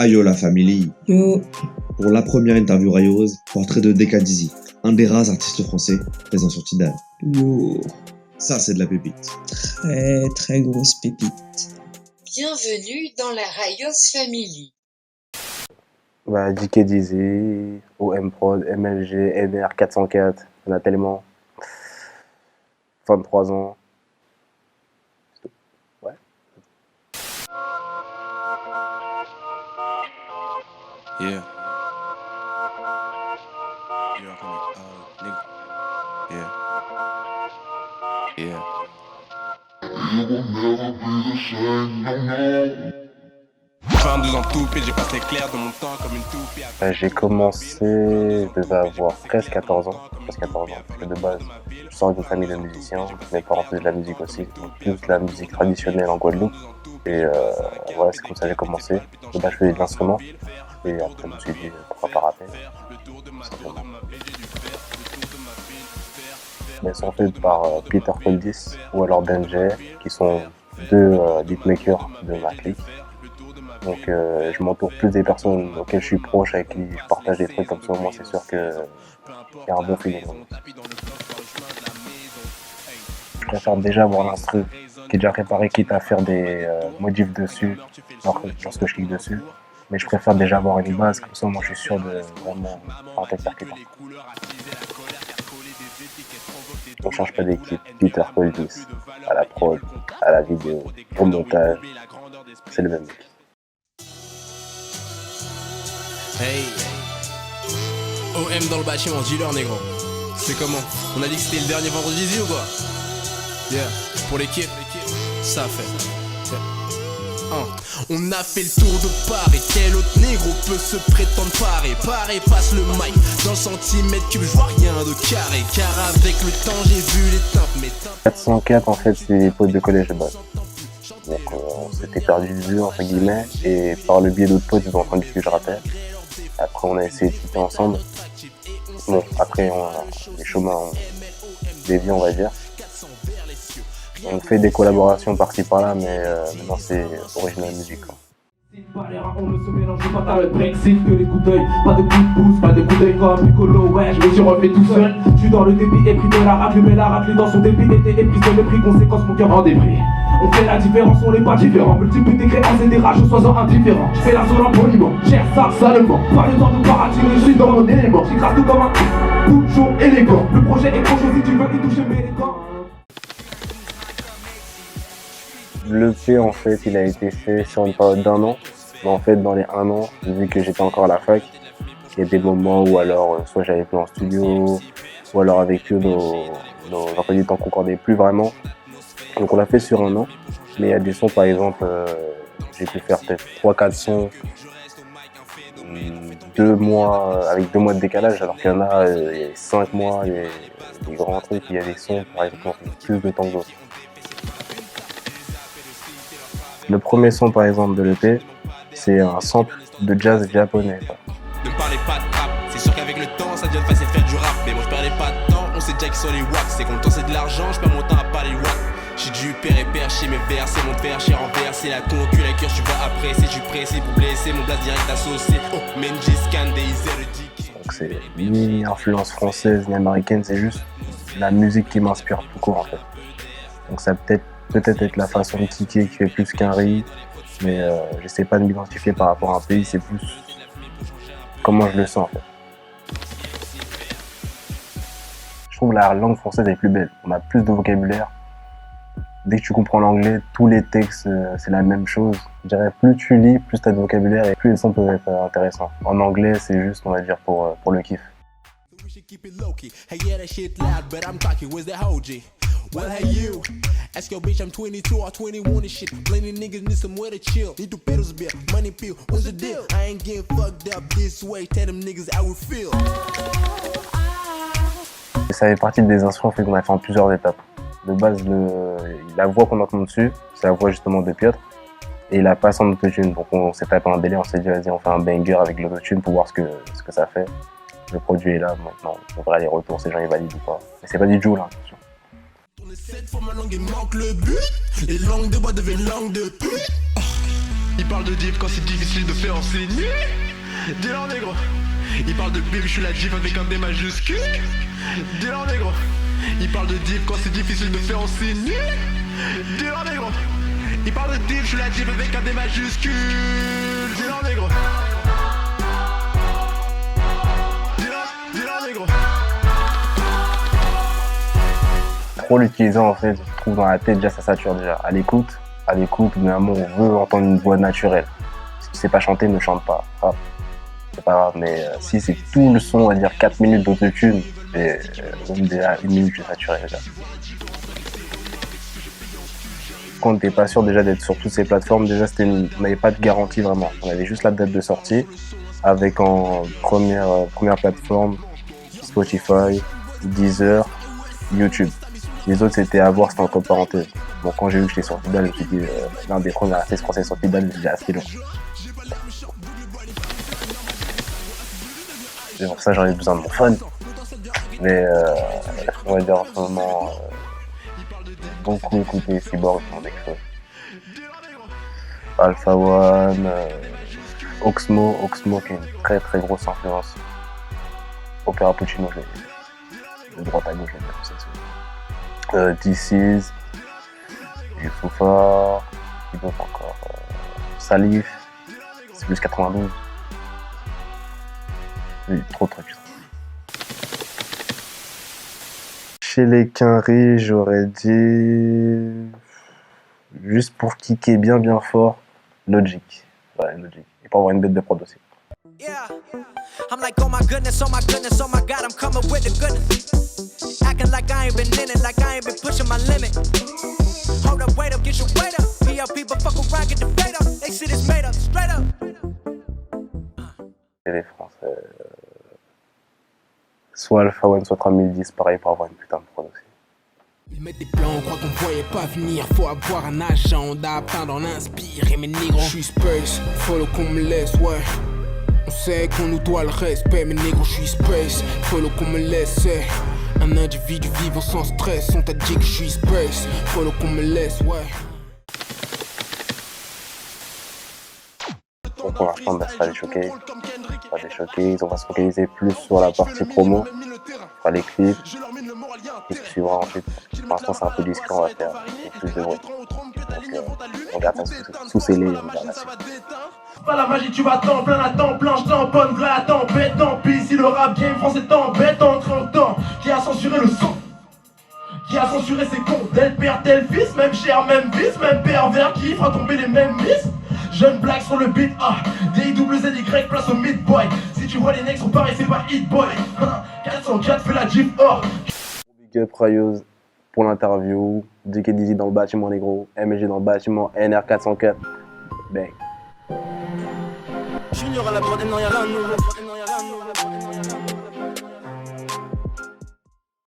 Ayo la family. Yo, Pour la première interview railleuse, portrait de Deka Dizzy, un des rares artistes français présents sur Tidal. yo, Ça, c'est de la pépite. très très grosse pépite. Bienvenue dans la Rayos Family. Deka Dizzy, OM Prod, MLG, NR 404, on a tellement. 23 ans. Ouais. Yeah. Yeah, nigga. Yeah. Yeah. You will never be the same, no, no. 22 ans toupé, j'ai passé clair de mon temps comme une toupie. J'ai commencé, je devais avoir presque 14 ans. Parce que de base, je sors d'une famille de musiciens. Mes parents faisaient de la musique aussi, donc plus de la musique traditionnelle en Guadeloupe. Et voilà, c'est comme ça que j'ai commencé. De base, je faisais de l'instrument. Et après, je me suis dit, pourquoi pas rapper, tout simplement. Elles sont faites par Peter Koldis ou alors Benjay, qui sont deux beatmakers de ma clique. Donc je m'entoure plus des personnes auxquelles je suis proche, avec qui je partage des trucs comme ça, au moins c'est sûr qu'il y a un bon feeling. Je préfère déjà avoir l'instru qui est déjà préparé, quitte à faire des modifs dessus lorsque je clique dessus. Mais je préfère déjà avoir une base, comme ça moi je suis sûr de vraiment rentrer percutant. On change pas d'équipe, Peter Koldis, à la prod, à la vidéo, au montage, c'est le même mec. Hey. OM dans le bâtiment, dis-leur négro. C'est comment? On a dit que c'était le dernier vendredi Dizzy ou quoi? Yeah. Pour l'équipe, ça fait. On a fait le tour de Paris. Quel autre négro peut se prétendre pareil? Pareil, passe le mic dans le centimètre cube, je vois rien de carré. Car avec le temps j'ai vu les teintes, mes teintes. 404 en fait c'est les potes de collège de base. Donc on s'était perdu de vue entre guillemets, et par le biais d'autres potes ils ont entendu que je rappais. Après on a essayé de citer ensemble. Bon après les chemins ont dévié on va dire. On fait des collaborations par-ci par-là, mais maintenant c'est original musique. Pas les rats, on ne se mélange pas, t'as le Brexit que les coups d'œil. Pas de coups de pouce, pas de coups d'œil comme Piccolo. Ouais, je me suis refait tout seul. Je suis dans le débit épris de la rate, mais la rate dans son débit était éprise de mépris. Conséquence, mon cœur en débris. On fait la différence, on n'est pas différents. Multiples des créances et des rages, sois-en indifférents. Je fais la zone en poliment, cher ça salement. Pas le temps de paradigme, je suis dans mon élément. J'écrase tout comme un toujours élégant. Le projet est trop chaud si tu veux y toucher mes camps. L'EP en fait il a été fait sur une période d'1 an, mais en fait dans les 1 an, vu que j'étais encore à la fac, il y a des moments où alors soit j'avais plus en studio, ou alors avec eux nos emplois du temps concordaient plus vraiment. Donc on l'a fait sur 1 an, mais il y a des sons par exemple, j'ai pu faire peut-être 3-4 sons 2 mois, avec 2 mois de décalage, alors qu'il y en a 5 mois, il y a des grands trucs, il y a des sons par exemple plus de temps que d'autres. Le premier son par exemple de l'EP, c'est un sample de jazz japonais. Ne me parlez pas de rap, c'est sûr qu'avec le temps ça devient facile de faire du rap. Mais moi je perdais pas de temps, on sait déjà qu'ils sont les wax. C'est quand le temps c'est de l'argent, je perds mon temps à parler wack. J'ai du père et perché, mes versets, mon père j'ai renversé la concu, la cœur, tu vas apprécier, je suis pressé pour blesser, mon blast direct associé. Oh, Menji Scan, des le dick. Donc c'est ni influence française ni américaine, c'est juste la musique qui m'inspire tout court en fait. Donc ça peut-être être la façon de kicker qui fait plus qu'un riz, mais j'essaie pas de m'identifier par rapport à un pays, c'est plus comment je le sens en fait. Je trouve la langue française est plus belle, on a plus de vocabulaire. Dès que tu comprends l'anglais, tous les textes c'est la même chose. Je dirais plus tu lis, plus tu as de vocabulaire et plus les sons peuvent être intéressants. En anglais c'est juste on va dire pour le kiff. Well, hey you, ask your bitch I'm 22 or 21 and shit. Plenty niggas need somewhere to chill. Need to pay those bills, money pill, what's the deal? I ain't getting fucked up this way, tell them niggas I will feel. Ça fait partie des instruments qu'on a fait en plusieurs étapes. De base, la voix qu'on entend dessus, c'est la voix justement de Piotr. Et il a pas son autotune, donc on s'est tapé un délai, on s'est dit vas-y on fait un banger avec l'autotune pour voir ce que ça fait. Le produit est là, maintenant on verra les retours, ces gens ils valident ou pas. Mais c'est pas du Joule, hein, attention. Cette fois ma langue il manque le but. Les langues de bois deviennent langues de pute. Il parle de div quand c'est difficile de faire enseigner. Dis-leur négro. Il parle de bib, je suis la div avec un D majuscule. Dis-leur négro. Il parle de div quand c'est difficile de faire enseigner. Dis-leur négro. Il parle de div, je suis la div avec un D majuscule. Dis-leur négro. Dis-leur négro. Trop l'utiliser en fait, je trouve dans la tête déjà ça sature déjà. À l'écoute, évidemment on veut entendre une voix naturelle. Si tu sais pas chanter, ne chante pas. Ah, c'est pas grave, mais si c'est tout le son, on va dire 4 minutes d'autotune, et même déjà 1 minute je suis saturé déjà. Quand t'es pas sûr déjà d'être sur toutes ces plateformes, déjà on n'avait pas de garantie vraiment. On avait juste la date de sortie, avec en première plateforme Spotify, Deezer, YouTube. Les autres c'était à voir, c'était entre parenthèses. Bon, quand j'ai vu que j'étais sur Tidal, je me suis dit l'un des premiers artistes français sur Tidal, j'ai dit ah c'est long. Et pour ça j'aurais besoin de mon fun. Mais on va dire en ce moment beaucoup écouté Cyborg pour des choses. Alpha One, Oxmo qui est une très très grosse influence. Opera Puccino, de droite à gauche, je vais dire ça. This Is, Youssoufa, qui d'autre encore, Salif, c'est plus 92. Oui, trop de trucs. Chez les Quinri, j'aurais dit, juste pour kicker bien fort, Logic. Ouais, Logic. Et pour avoir une bête de prod aussi. Yeah, I'm like, oh my goodness, oh my goodness, oh my god, I'm coming with the goodness. Acting like I ain't been in it, like I ain't been pushing my limit. Hold up, wait up, get your weight up. PLP, but fuck around, get the fade up. They shit is made up, straight up. Et les Français, soit Alpha One, soit 3010, pareil pour avoir une putain de prod aussi. Ils mettent des plans, on croit qu'on voyait pas venir. Faut avoir un agenda, peint dans l'inspire. Et mes négros, je suis space, follow qu'on me laisse, ouais. On sait qu'on nous doit le respect, mes négros, je suis space, follow qu'on me laisse, c'est un individu vivant sans stress. On t'a dit que je suis space, follow qu'on me laisse, ouais. Donc pour l'instant, ça va les choquer. On va se focaliser plus sur la partie promo, faire les clips, tout ce qui suivra ensuite. Pour l'instant, c'est un peu discret, on va faire plus de bruit. Donc on garde ça sous scellé, on garde la suite. Pas la magie, tu vas temps plein, à temps plein, je tamponne, v'là la tempête, tant pis si le rap game français t'embête en 30 ans. Qui a censuré le son? Qui a censuré ses cons? Tel père, tel fils, même cher, même vice, même pervers qui fera tomber les mêmes miss. Jeune blague sur le beat, D-I-Z-Y, place au mid-boy. Si tu vois les necks sont pareils, c'est pas hit boy. 404 fait la gif or. Big up Rayos pour l'interview. DK Dizzy dans le bâtiment les gros. MG dans le bâtiment. NR404. Bang. Junior à la prod, non y'a rien de nouveau.